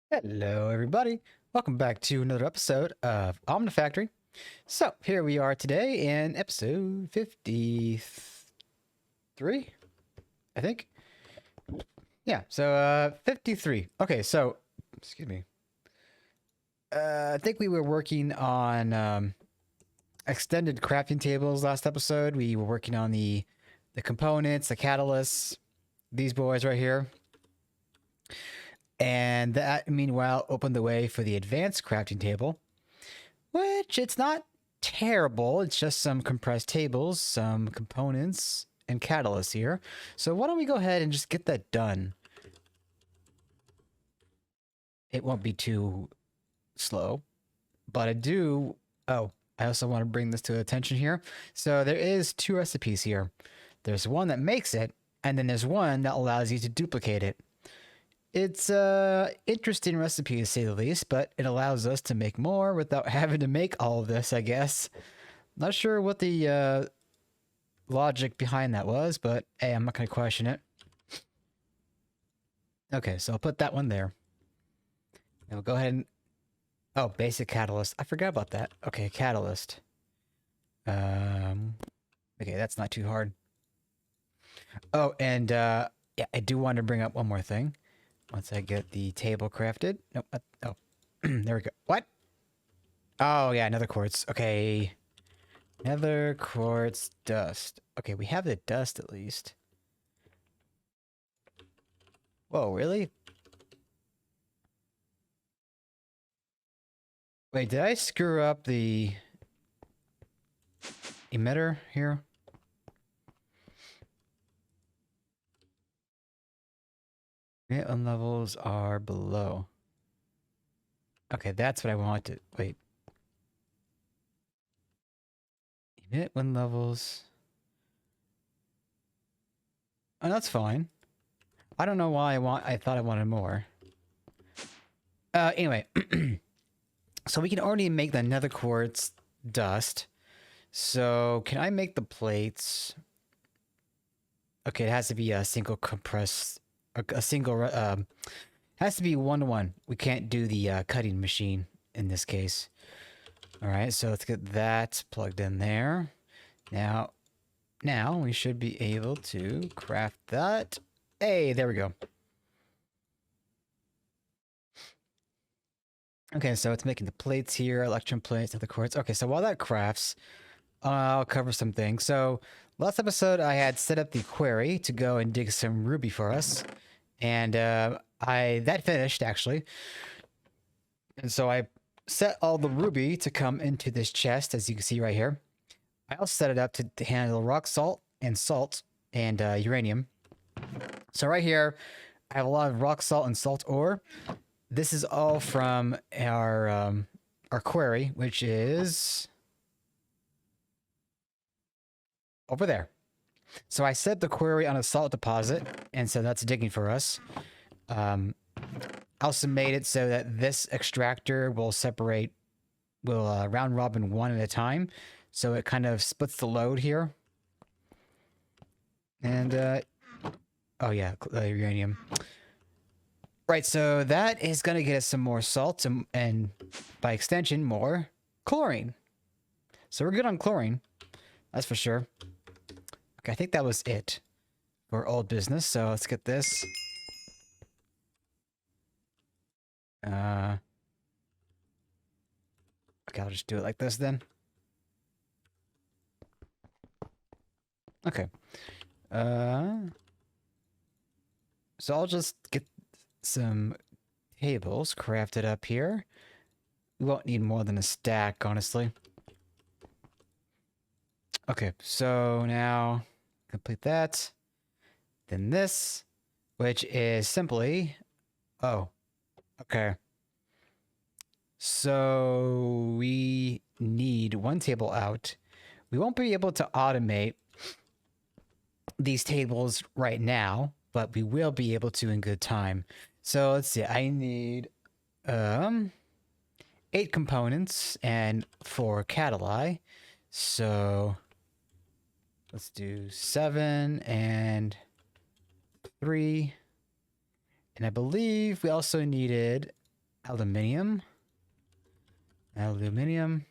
Hello, everybody. Welcome back to another episode of Omnifactory. So, here we are today in episode 53, I think. Yeah, so 53. Okay, so, excuse me. I think we were working on extended crafting tables last episode. We were working on the components, the catalysts, these boys right here. And that, meanwhile, opened the way for the advanced crafting table, which it's not terrible. It's just some compressed tables, some components, and catalysts here. So why don't we go ahead and just get that done? It won't be too slow, but I do... Oh, I also want to bring this to attention here. So there is two recipes here. There's one that makes it, and then there's one that allows you to duplicate it. It's a interesting recipe to say the least, but it allows us to make more without having to make all of this, I guess. Not sure what the logic behind that was, but hey, I'm not going to question it. Okay, so I'll put that one there. And we'll go ahead and... Oh, basic catalyst. I forgot about that. Okay, catalyst. Okay, that's not too hard. Oh, and yeah, I do want to bring up one more thing. Once I get the table crafted. Nope. Oh, there we go. What? Oh, yeah, another quartz. Okay. Nether quartz dust. Okay, we have the dust at least. Whoa, really? Wait, did I screw up the emitter here? Emit levels are below. Okay, that's what I wanted. Wait. Emit when levels... Oh, that's fine. I don't know why I thought I wanted more. Anyway. So we can already make the nether quartz dust. So can I make the plates? Okay, it has to be a single compressed... A single... has to be 1-to-1. We can't do the cutting machine in this case. Alright, so let's get that plugged in there. Now we should be able to craft that. Hey, there we go. Okay, so it's making the plates here, electrum plates, and the quartz. Okay, so while that crafts, I'll cover some things. So last episode, I had set up the quarry to go and dig some ruby for us. And that finished, actually. And so I set all the ruby to come into this chest, as you can see right here. I also set it up to handle rock salt and uranium. So right here, I have a lot of rock salt and salt ore. This is all from our quarry, which is over there. So I set the quarry on a salt deposit, and so that's digging for us. I also made it so that this extractor will round robin one at a time. So it kind of splits the load here. And, oh yeah, uranium. Right, so that is going to get us some more salt and by extension, more chlorine. So we're good on chlorine. That's for sure. Okay, I think that was it for old business. So let's get this. Okay, I'll just do it like this then. Okay. So I'll just get some tables crafted up here. We won't need more than a stack, honestly. Okay, so now complete that. Then this, which is simply... Oh, okay. So we need one table out. We won't be able to automate these tables right now, but we will be able to in good time. So let's see, I need 8 components and 4 catalysts. So let's do 7 and 3. And I believe we also needed aluminium. Aluminium.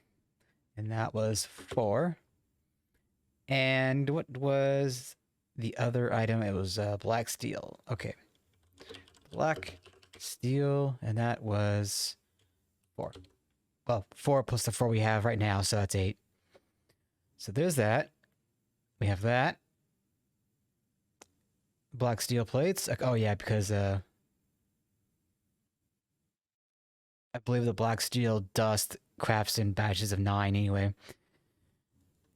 And that was 4. And what was the other item? It was black steel. Okay. Black steel, and that was 4. Well, 4 plus the 4 we have right now, so that's 8. So there's that. We have that. Black steel plates. Oh yeah, because I believe the black steel dust crafts in batches of 9 anyway.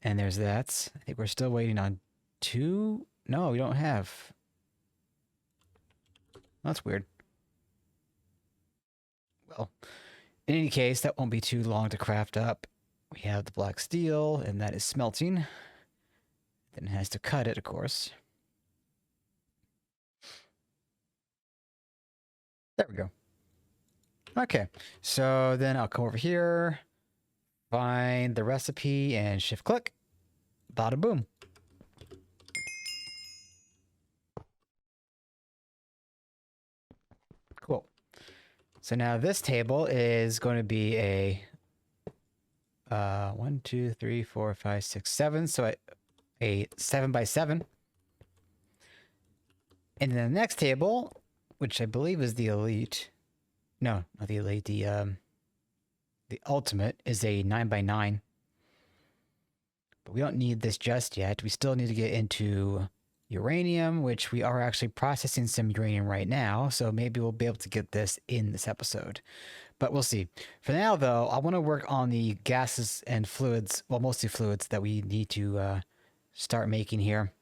And there's that. I think we're still waiting on 2. No, we don't have. That's weird. Well, in any case, that won't be too long to craft up. We have the black steel, and that is smelting. Then it has to cut it, of course. There we go. Okay, so then I'll come over here, find the recipe, and shift click. Bada boom. Cool. So now this table is going to be a 1, 2, 3, 4, 5, 6, 7. So a 7 by 7. And then the next table, which I believe is the elite. No, not the elite. The ultimate is a 9 by 9. But we don't need this just yet. We still need to get into uranium, which we are actually processing some uranium right now. So maybe we'll be able to get this in this episode. But we'll see. For now, though, I want to work on the gases and fluids. Well, mostly fluids that we need to start making here.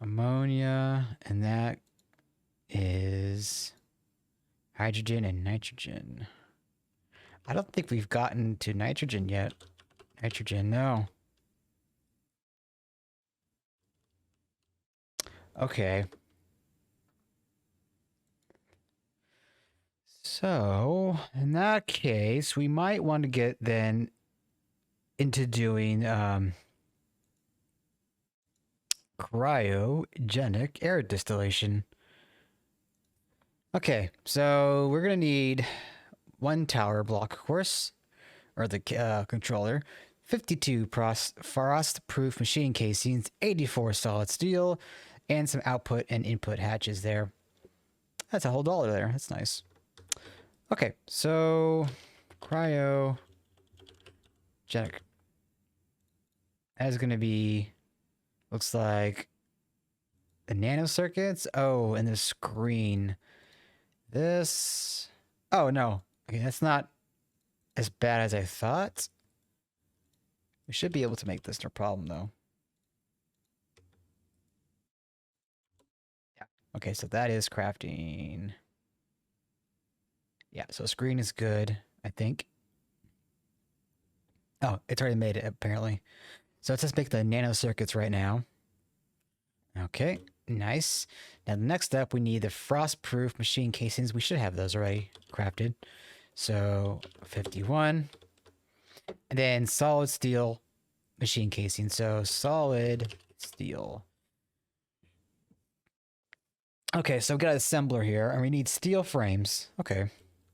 Ammonia, and that is hydrogen and nitrogen. I don't think we've gotten to nitrogen yet. Nitrogen, no. Okay. So, in that case, we might want to get then into doing cryogenic air distillation. Okay, so we're going to need 1 tower block, of course, or the controller, 52 frost-proof machine casings, 84 solid steel, and some output and input hatches there. That's a whole $1 there. That's nice. Okay, so cryogenic. That is going to be, looks like the nanocircuits. Oh, and the screen. This. Oh, no. Okay, that's not as bad as I thought. We should be able to make this no problem, though. Yeah. Okay, so that is crafting. Yeah, so screen is good, I think. Oh, it's already made it, apparently. So let's just make the nanocircuits right now. Okay, nice. Now, the next step, we need the frost-proof machine casings. We should have those already crafted. So, 51. And then solid steel machine casing. So, solid steel. Okay, so we've got an assembler here, and we need steel frames. Okay,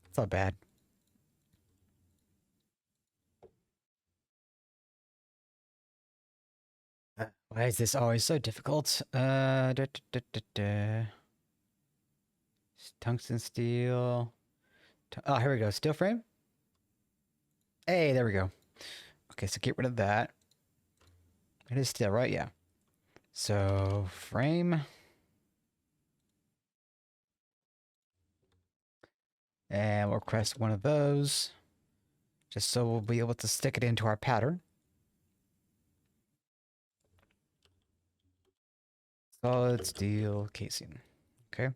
it's not bad. Why is this always so difficult? Tungsten steel. Oh, here we go. Steel frame. Hey, there we go. Okay, so get rid of that. It is steel, right? Yeah. So, frame. And we'll request one of those. Just so we'll be able to stick it into our pattern. Solid steel casing. Okay.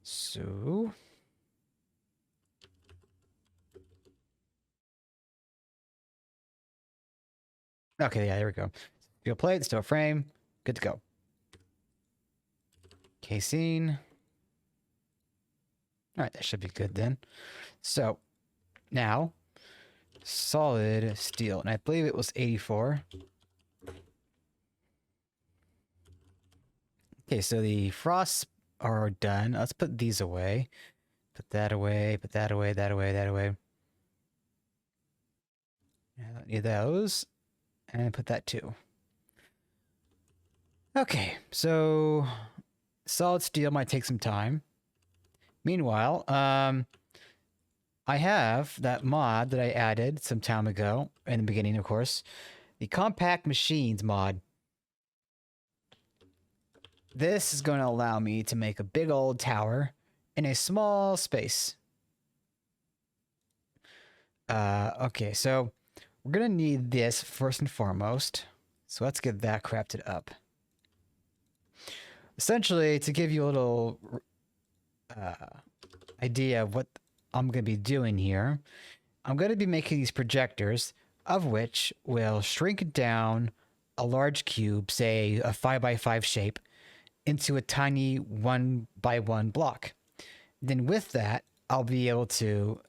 So. Okay, yeah, there we go. Steel plate, steel frame. Good to go. Casing. Alright, that should be good then. So, now, solid steel. And I believe it was 84. Okay, so the frost are done. Let's put these away. Put that away, put that away, that away, that away. I don't need those. And put that too. Okay, so solid steel might take some time. Meanwhile, I have that mod that I added some time ago, in the beginning, of course. The Compact Machines mod. This is going to allow me to make a big old tower in a small space. Okay, so we're going to need this first and foremost. So let's get that crafted up. Essentially, to give you a little idea of what I'm going to be doing here, I'm going to be making these projectors, of which will shrink down a large cube, say a 5x5 shape, into a tiny 1x1 block. Then with that, I'll be able to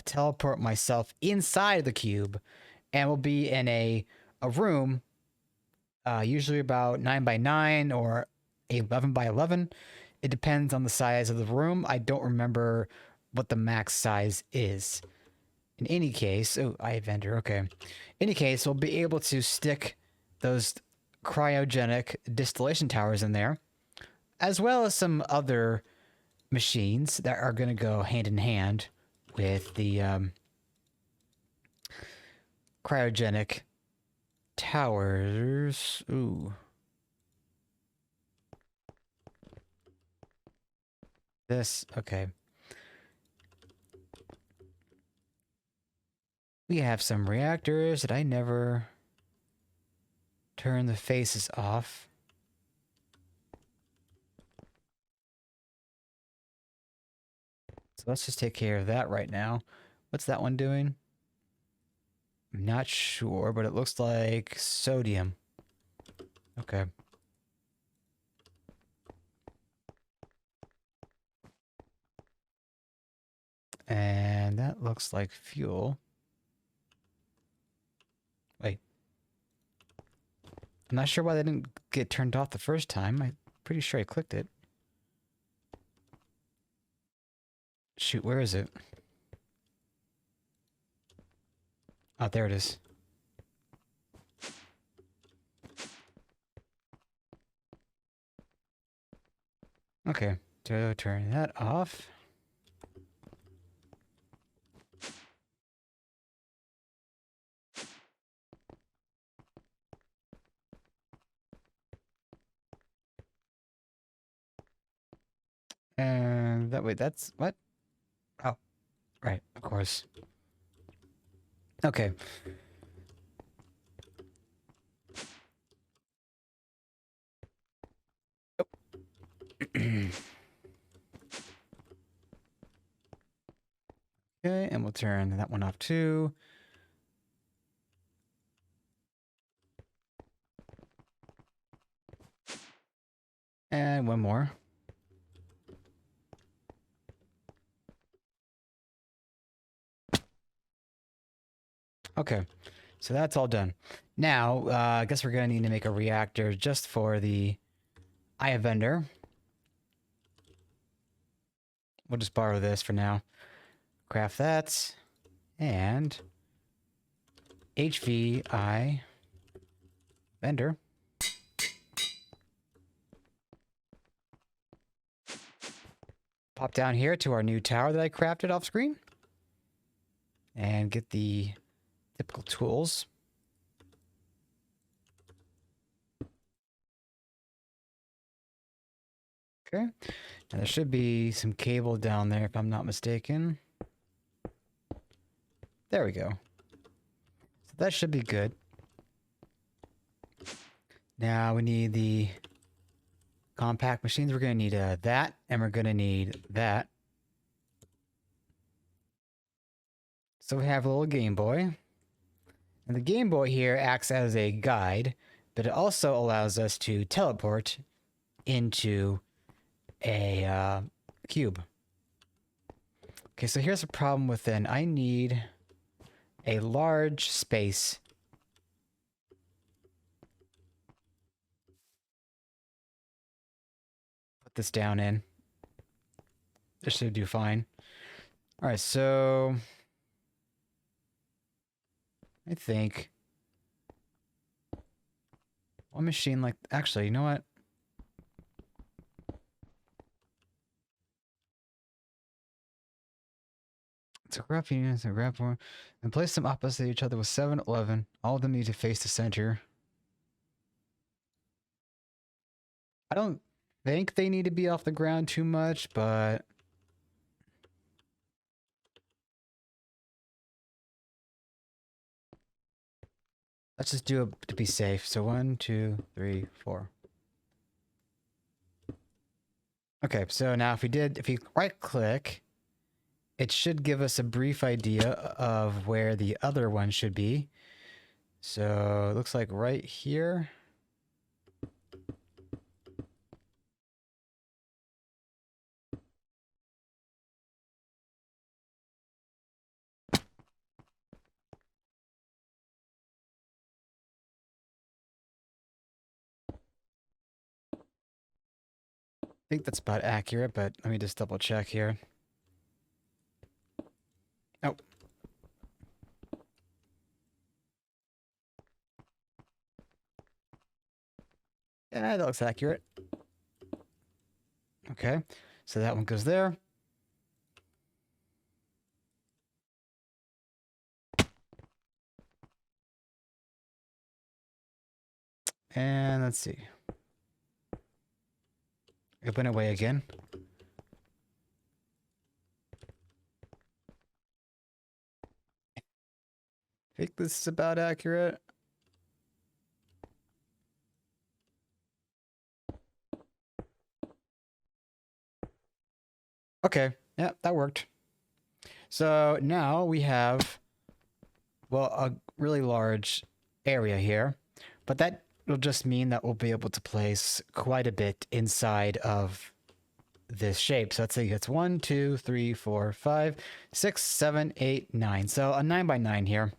teleport myself inside the cube, and we'll be in a room, usually about 9x9 or 11x11. It depends on the size of the room. I don't remember what the max size is. In any case, oh, I vendor, okay. In any case, we'll be able to stick those cryogenic distillation towers in there, as well as some other machines that are going to go hand in hand with the cryogenic towers. Ooh. This, okay. We have some reactors that I never turn the faces off. So let's just take care of that right now. What's that one doing? I'm not sure, but it looks like sodium. Okay. And that looks like fuel. Wait. I'm not sure why that didn't get turned off the first time. I'm pretty sure I clicked it. Shoot, where is it? Oh, there it is. Okay, so turn that off. And that way, that's what? Oh, right, of course. Okay. Okay, and we'll turn that one off too. And one more. Okay, so that's all done. Now, I guess we're gonna need to make a reactor just for the Eye vendor. We'll just borrow this for now. Craft that. And HVI vendor. Pop down here to our new tower that I crafted off screen. And get the typical tools. Okay. And there should be some cable down there if I'm not mistaken. There we go. So that should be good. Now we need the compact machines. We're going to need that, and we're going to need that. So we have a little Game Boy. And the Game Boy here acts as a guide, but it also allows us to teleport into a cube. Okay, so here's a problem with it. I need a large space. Put this down in. This should do fine. All right, so I think one machine like, actually, you know what? It's a graph unit, a graph one, and place them opposite each other with 7, 11. All of them need to face the center. I don't think they need to be off the ground too much, but let's just do it to be safe. So 1, 2, 3, 4. Okay, so now if you right click, it should give us a brief idea of where the other one should be. So it looks like right here. I think that's about accurate, but let me just double check here. Oh. Yeah, that looks accurate. Okay, so that one goes there. And let's see. Open away again. I think this is about accurate. Okay, yeah, that worked. So now we have, well, a really large area here, but that will just mean that we'll be able to place quite a bit inside of this shape. So let's see, it's 1, 2, 3, 4, 5, 6, 7, 8, 9. So a 9 by 9 here.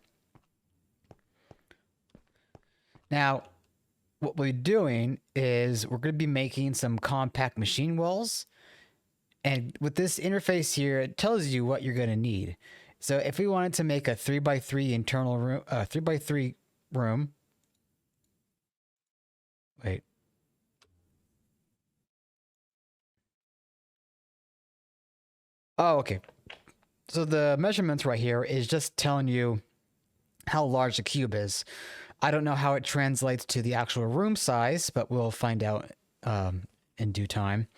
Now, what we're doing is we're going to be making some compact machine walls. And with this interface here, it tells you what you're going to need. So if we wanted to make a 3 by 3 internal room, 3 by 3 room. Wait. Oh, okay. So the measurements right here is just telling you how large the cube is. I don't know how it translates to the actual room size, but we'll find out in due time.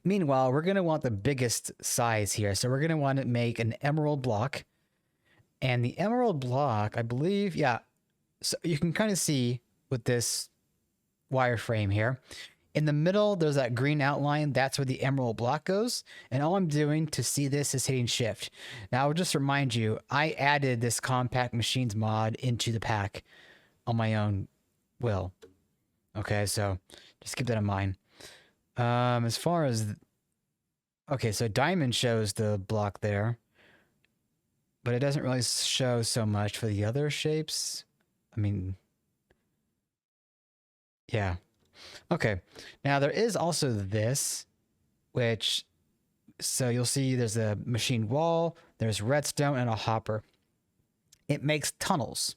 Meanwhile, we're going to want the biggest size here. So we're going to want to make an emerald block. And the emerald block, I believe, yeah. So you can kind of see with this wireframe here. In the middle, there's that green outline. That's where the emerald block goes. And all I'm doing to see this is hitting shift. Now, I'll just remind you, I added this compact machines mod into the pack on my own will. Okay, so just keep that in mind. As far as, okay, so diamond shows the block there, but it doesn't really show so much for the other shapes. I mean, yeah. Okay, now there is also this, which, so you'll see there's a machine wall, there's redstone, and a hopper. It makes tunnels.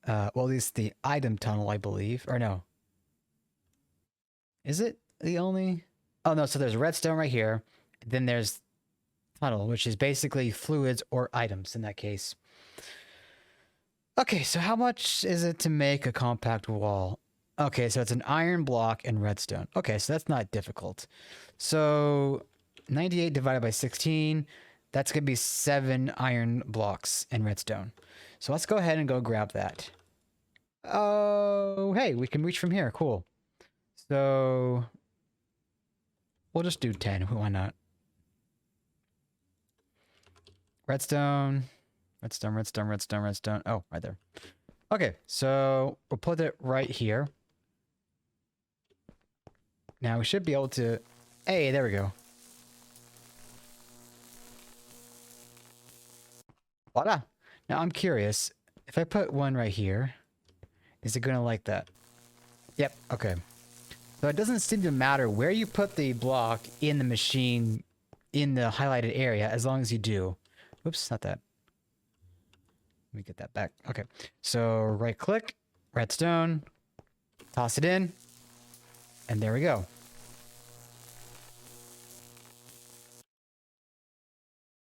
Well, at least the item tunnel, I believe, or no. Is it the only? Oh no, so there's redstone right here, then there's tunnel, which is basically fluids or items in that case. Okay, so how much is it to make a compact wall? Okay, so it's an iron block and redstone. Okay, so that's not difficult. So 98 divided by 16, that's going to be 7 iron blocks and redstone. So let's go ahead and go grab that. Oh, hey, we can reach from here. Cool. So we'll just do 10. Why not? Redstone, redstone, redstone, redstone, redstone. Oh, right there. Okay, so we'll put it right here. Now we should be able to... Hey, there we go. Voila. Now I'm curious. If I put one right here, is it going to like that? Yep, okay. So it doesn't seem to matter where you put the block in the machine in the highlighted area, as long as you do. Oops, not that. Let me get that back. Okay. So right click, redstone, toss it in, and there we go.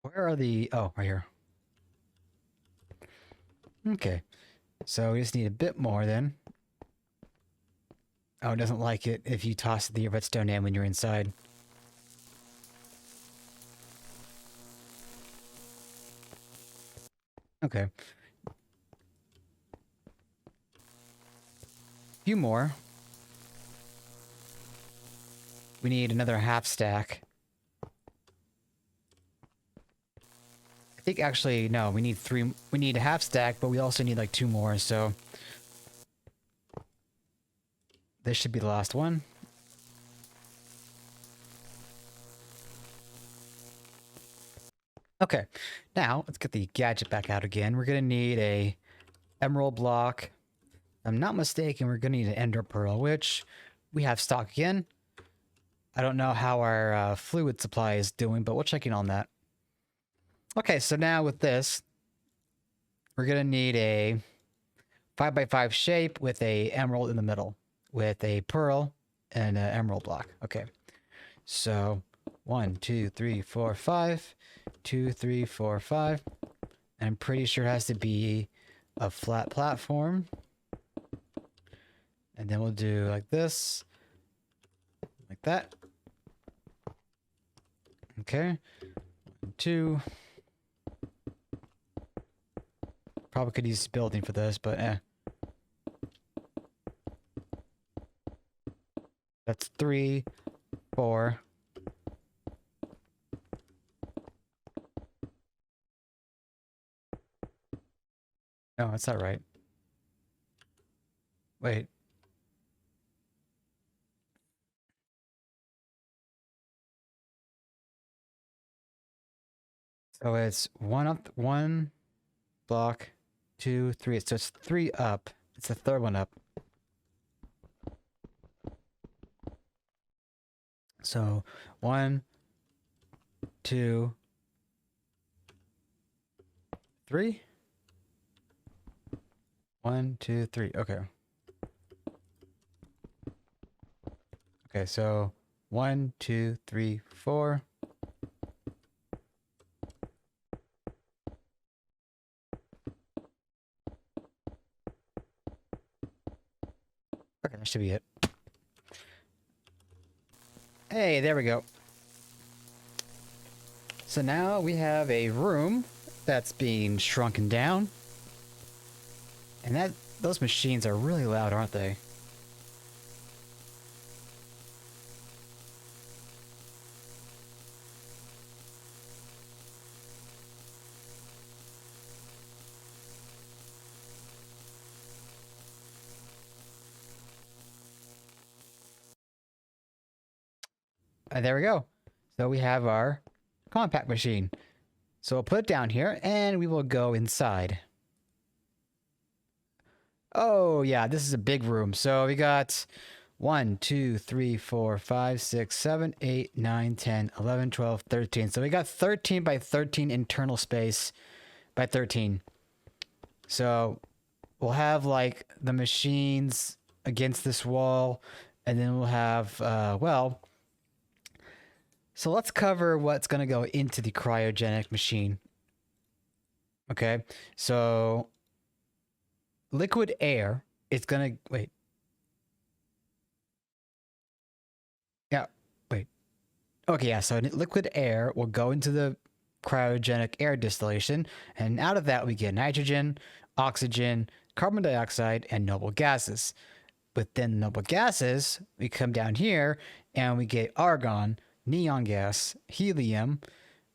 Where are the... Oh, right here. Okay. So we just need a bit more then. Oh, it doesn't like it if you toss the redstone in when you're inside. Okay. A few more. We need another half stack. I think actually, no, we need 3. We need a half stack, but we also need like 2 more, so... This should be the last one. Okay, now let's get the gadget back out again. We're gonna need a emerald block. If I'm not mistaken, we're gonna need an ender pearl, which we have stock again. I don't know how our fluid supply is doing, but we'll check in on that. Okay, so now with this, we're gonna need a 5x5 shape with a emerald in the middle, with a pearl and an emerald block. Okay, so 1, 2, 3, 4, 5, 2, 3, 4, 5. And I'm pretty sure it has to be a flat platform. And then we'll do like this, like that. Okay, 1, 2. Probably could use building for this, but That's 3, 4. No, that's not right. Wait. So it's 1 up, 1 block, 2, 3. So it's 3 up. It's the third one up. So 1, 2, 3. 1, 2, 3. Okay. Okay, so 1, 2, 3, 4. Okay, that should be it. Hey, there we go. So now we have a room that's being shrunken down. And those machines are really loud, aren't they? There we go. So we have our compact machine. So we'll put it down here and we will go inside. Oh yeah, this is a big room. So we got 1, 2, 3, 4, 5, 6, 7, 8, 9, 10, 11, 12, 13. So we got 13 by 13 internal space by 13. So we'll have like the machines against this wall, and then we'll have, well, so let's cover what's going to go into the cryogenic machine. Okay, so liquid air is going to, wait. Yeah, wait. Okay, yeah, so liquid air will go into the cryogenic air distillation, and out of that we get nitrogen, oxygen, carbon dioxide, and noble gases. Within noble gases, we come down here and we get argon, neon gas, helium,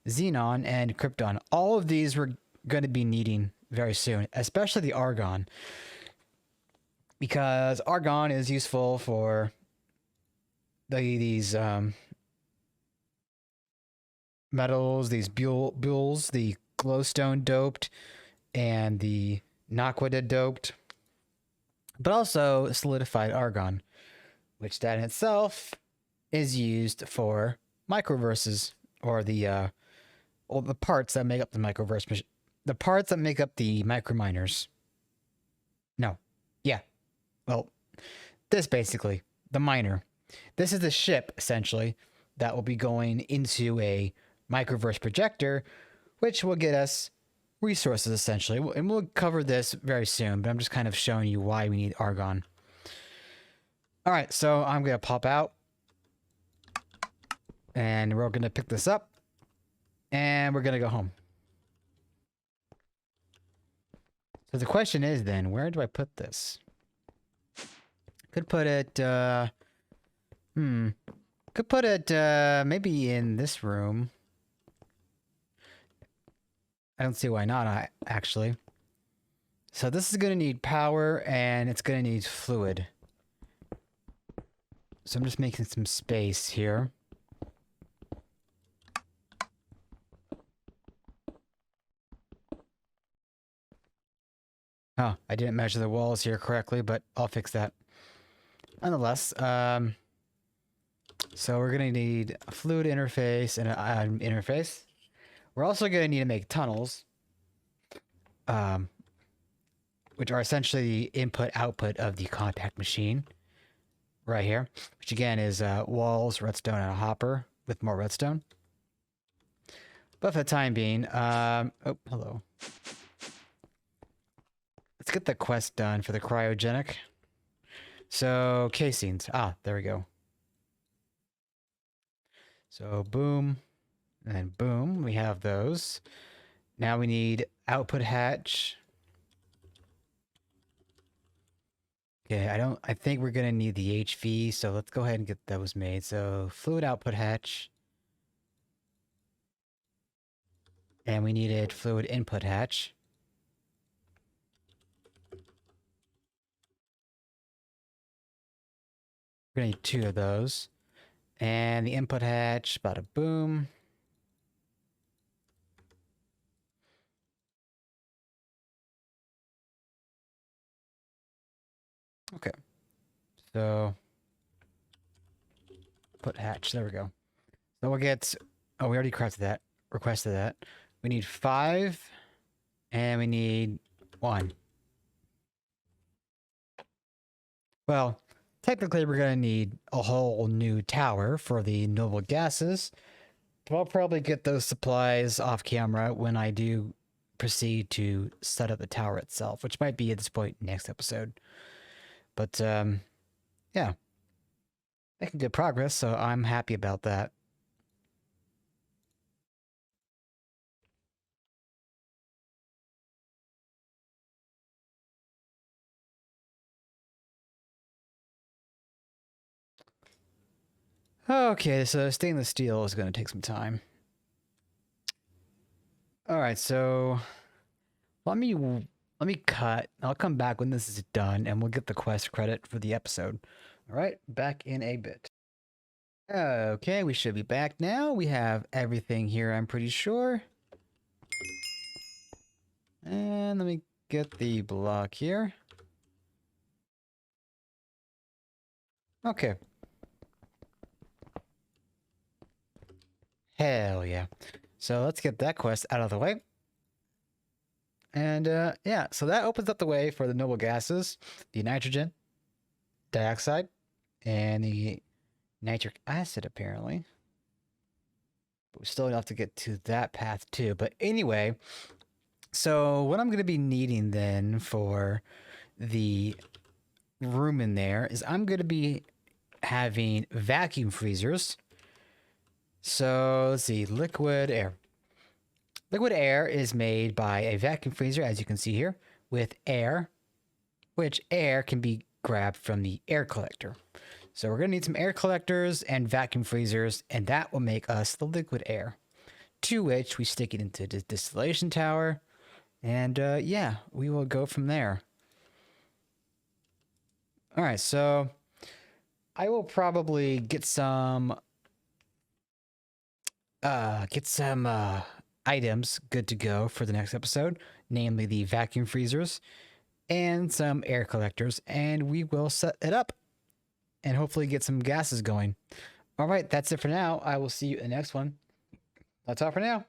xenon, and krypton. All of these we're going to be needing very soon, especially the argon, because argon is useful for these metals, these buells, the glowstone doped and the naquita doped, but also solidified argon. which that in itself is used for microverses, or the parts that make up the microverse, the parts that make up the microminers. No, yeah, well, this basically, the miner. This is the ship essentially that will be going into a microverse projector, which will get us resources essentially, and we'll cover this very soon, but I'm just kind of showing you why we need argon. All right, so I'm gonna pop out and we're gonna pick this up and we're gonna go home. So the question is then, where do I put this? Could put it could put it maybe in this room. I don't see why not, actually. So this is going to need power, and it's going to need fluid. So I'm just making some space here. Oh, I didn't measure the walls here correctly, but I'll fix that. Nonetheless, so we're going to need a fluid interface and an interface. We're also going to need to make tunnels, which are essentially the input-output of the contact machine right here, which again is walls, redstone, and a hopper with more redstone. But for the time being, oh, hello. Let's get the quest done for the cryogenic. So, casings. Ah, there we go. So, boom. And then boom, we have those. Now we need output hatch. Okay, I think we're gonna need the HV, so let's go ahead and get those made. So fluid output hatch. And we needed fluid input hatch. We're gonna need 2 of those. And the input hatch, bada boom. Okay. So put hatch, there we go. So we'll get, oh, we already requested that. We need 5 and we need 1. Well, technically we're going to need a whole new tower for the noble gases. But I'll probably get those supplies off camera when I do proceed to set up the tower itself, which might be at this point next episode. But, yeah. Making good progress, so I'm happy about that. Okay, so stainless steel is going to take some time. Alright, so let me cut. I'll come back when this is done, and we'll get the quest credit for the episode. Alright, back in a bit. Okay, we should be back now. We have everything here, I'm pretty sure. And let me get the block here. Okay. Hell yeah. So let's get that quest out of the way. And yeah, so that opens up the way for the noble gases, the nitrogen dioxide, and the nitric acid, apparently. But we still have to get to that path too. But anyway, so what I'm going to be needing then for the room in there is I'm going to be having vacuum freezers. So let's see, liquid air. Liquid air is made by a vacuum freezer, as you can see here, with air, which air can be grabbed from the air collector. So we're going to need some air collectors and vacuum freezers, and that will make us the liquid air, to which we stick it into the distillation tower, and yeah, we will go from there. All right, so I will probably get some items good to go for the next episode, namely the vacuum freezers and some air collectors, and we will set it up. and hopefully get some gases going. All right, that's it for now. I will see you in the next one. That's all for now.